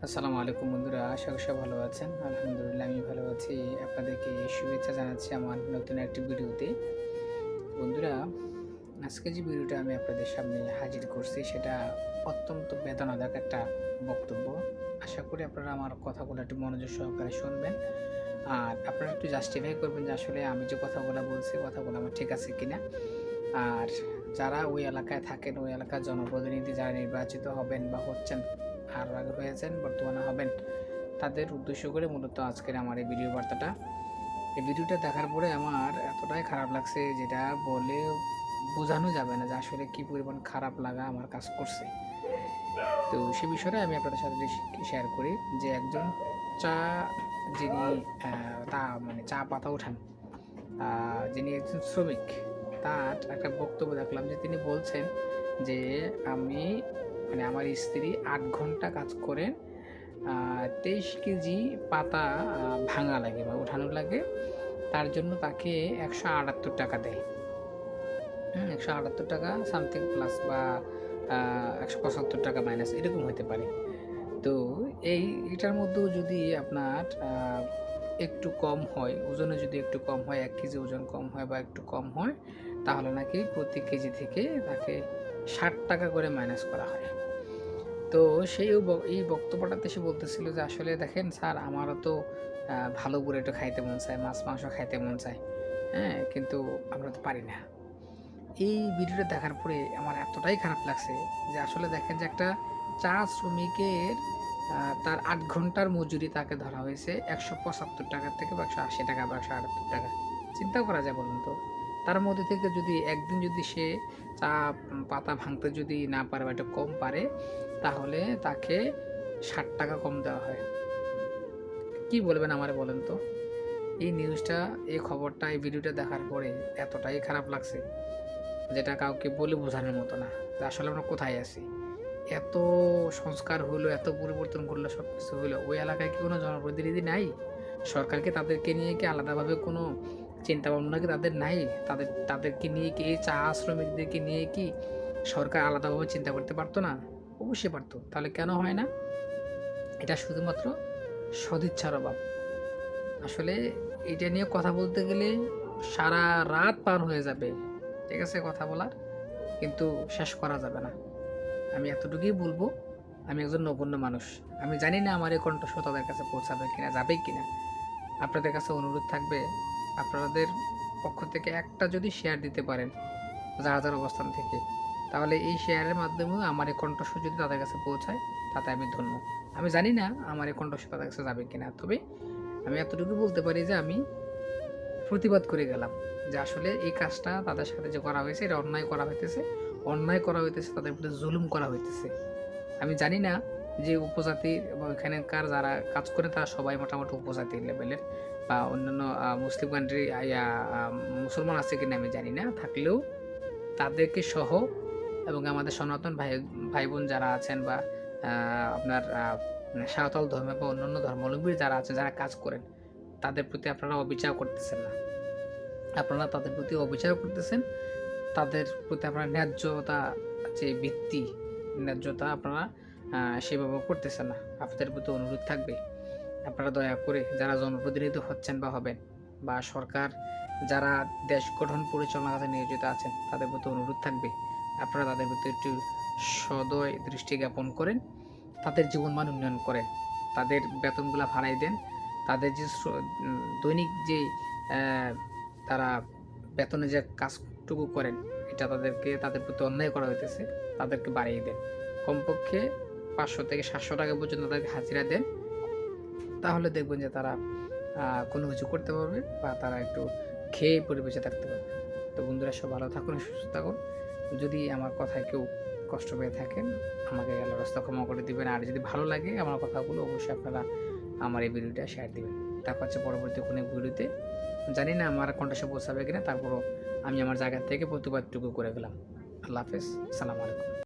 আসসালামু আলাইকুম বন্ধুরা, আশা করি সবাই ভালো আছেন। আলহামদুলিল্লাহ আমি ভালো আছি। আপনাদেরকে শুভেচ্ছা জানাচ্ছি আমার নতুন একটি ভিডিওতে। বন্ধুরা, আজকে যে ভিডিওটা আমি আপনাদের সামনে হাজির করছি সেটা অত্যন্ত বেদনাদায়ক একটা বক্তব্য। আশা করি আপনারা আমার কথাগুলো একটু মনোযোগ সহকারে শুনবেন। আর আপনারা একটু জাস্টিফাই করবেন যে আসলে আমি যে কথাগুলো বলছি কথাগুলো আমার ঠিক আছে কিনা। আর যারা ওই এলাকায় থাকেন, ওই এলাকার জনপ্রতিনিধি যারা নির্বাচিত হবেন বা হচ্ছেন, আর আগে হয়েছেন, বর্তমানে হবেন, তাদের উদ্দেশ্য করে মূলত আজকের আমার এই ভিডিও বার্তাটা। এই ভিডিওটা দেখার পরে আমার এতটাই খারাপ লাগছে যেটা বলে বোঝানো যাবে না যে আসলে কী পরিমাণ খারাপ লাগা আমার কাজ করছে। তো সে বিষয়টা আমি আপনাদের সাথে শেয়ার করি যে একজন চা যিনি তা মানে চা পাতা ওঠান, যিনি একজন শ্রমিক, তার একটা বক্তব্য দেখলাম যে তিনি বলছেন যে আমি আমার স্ত্রী ৮ ঘন্টা কাজ করেন, ২৩ কেজি পাতা ভাঙা লাগে বা উঠানো লাগে। তার জন্য তাকে ৳১৭৮ দেয়। ৳১৭৮ সামথিং প্লাস বা ৳১৭৫ মাইনাস এরকম হইতে পারে। তো এটার মধ্যেও যদি আপনার একটু কম হয়, ওজনে যদি একটু কম হয়, ১ কেজি ওজন কম হয় বা একটু কম হয়, তাহলে নাকি প্রতি কেজি থেকে তাকে ৳৬০ করে মাইনাস করা হয়। তো এই বক্তব্যটাতে সে বলতেছিল যে, "আসলে দেখেন স্যার, আমারও তো ভালো করে একটু খাইতে মন চায়, মাছ-মাংস খাইতে মন চায়। হ্যাঁ? কিন্তু আমরা তো পারি না।" এই ভিডিওটা দেখার পরে আমার এতটাই খারাপ লাগছে যে আসলে দেখেন যে একটা চা শ্রমিকের তার ৮ ঘন্টার মজুরি তাকে ধরা হয়েছে ৳১৭৫ থেকে বা ৳১৮০ বা ৳১৭৮। চিন্তা করা যায় বলুন তো? তার মধ্যে থেকে যদি একদিন যদি সে চা পাতা ভাঙতে যদি না পারে বা একটু কম পারে, তাহলে তাকে ৳৬০ কম দেওয়া হয়। কি বলবেন আমারে বলেন তো? এই নিউজটা, এই খবরটা, এই ভিডিওটা দেখার পরে এতটাই খারাপ লাগছে যেটা কাউকে বলে বোঝানোর মতো না। যে আসলে আমরা কোথায় আছি? এত সংস্কার হইলো, এত পরিবর্তন করলো, সবকিছু হইলো। ওই এলাকায় কি কোনো জনপ্রতিনিধি নাই? সরকার কি তাদেরকে নিয়ে কি আলাদাভাবে কোনো চিন্তাভাবনা কি তাদের নাই? তাদেরকে নিয়ে কি, এই চা শ্রমিকদেরকে নিয়ে কি সরকার আলাদাভাবে চিন্তা করতে পারত না? অবশ্যই পারত। তাহলে কেন হয় না? এটা শুধুমাত্র সদিচ্ছার অভাব। আসলে এইটা নিয়ে কথা বলতে গেলে সারা রাত পার হয়ে যাবে। ঠিক আছে কথা বলার? কিন্তু শেষ করা যাবে না। আমি এতটুকুই বলবো, আমি একজন নগণ্য মানুষ। আমি জানি না আমার এই কণ্ঠস্বর তাদের কাছে পৌঁছাবে কিনা, যাবে কিনা। আপনাদের কাছে অনুরোধ থাকবে, আপনাদের পক্ষ থেকে একটা যদি শেয়ার দিতে পারেন, যার, যার অবস্থান থেকে, তাহলে এই শেয়ারের মাধ্যমেও আমার এই কণ্ঠস্বর যদি তাদের কাছে পৌঁছায়, তাতে আমি ধন্য। আমি জানি না আমার এই কণ্ঠস্বর তাদের কাছে যাবে কিনা। তবে আমি এতটুকু বলতে পারি যে আমি প্রতিবাদ করে গেলাম যে আসলে এই কাজটা তাদের সাথে যে করা হয়েছে এটা অন্যায় করা হইতেছে। অন্যায় করা হইতেছে, তাদের প্রতি জুলুম করা হইতেছে। আমি জানি না যে উপজাতির বা ওইখানকার যারা কাজ করে তারা সবাই মোটামুটি উপজাতির লেভেলের বা অন্যান্য মুসলিম কান্ট্রি আ মুসলমান আছে কিনা আমি জানি না। থাকলেও তাদেরকে সহ এবং আমাদের সনাতন ভাই-বোন যারা আছেন বা আ আপনার সাঁওতাল ধর্মে বা অন্যান্য ধর্মাবলম্বী যারা আছেন, যারা কাজ করেন, তাদের প্রতি আপনারা অবিচার করতেছেন না। আপনারা তাদের প্রতি অবিচার করতেছেন। তাদের প্রতি আপনারা ন্যায্যতা যে ভিত্তি, ন্যায্যতা আপনারা সেভাবে করতেছেন না। আপনাদের প্রতি অনুরোধ থাকবে, আপনারা দয়া করে যারা জনপ্রতিনিধি হচ্ছেন বা হবেন বা সরকার যারা দেশ গঠন পরিচালনার কাজে নিয়োজিত আছেন, তাদের প্রতি অনুরোধ থাকবে, আপনারা তাদের প্রতি একটু সদয় দৃষ্টি জ্ঞাপন করেন। তাদের জীবনমান উন্নয়ন করেন। তাদের বেতনগুলা বাড়ায় দেন। তাদের যে দৈনিক যে অ্যা তারা বেতনে যে কাজটুকু করেন, এটা তাদের প্রতি অন্যায় করা হইতেছে। তাদেরকে বাড়িয়ে দেন। কমপক্ষে ৳৫০০ থেকে ৳৭০০ পর্যন্ত তাদেরকে হাজিরা দেন। তাহলে দেখবেন যে তারা কোনো কিছু করতে পারবে বা তারা একটু খেয়ে পরে বেঁচে থাকতে পারবে। তো বন্ধুরা, সব ভালো থাকুন, সুস্থ থাকুন। যদি আমার কথায় কেউ কষ্ট পেয়ে থাকেন, আমাকে আল্লাহর রাস্তায় ক্ষমা করে দিবেন। আর যদি ভালো লাগে আমার কথাগুলো, অবশ্যই আপনারা আমার এই ভিডিওটা শেয়ার দিবেন। দেখা হচ্ছে পরবর্তী কোনো এক ভিডিওতে। জানি না আমার কণ্ঠস্বর পৌঁছাবে কিনা, তারপরও আমি আমার জায়গা থেকে প্রতিবাদটুকু করে গেলাম। আল্লাহ হাফেজ। আসসালামু আলাইকুম।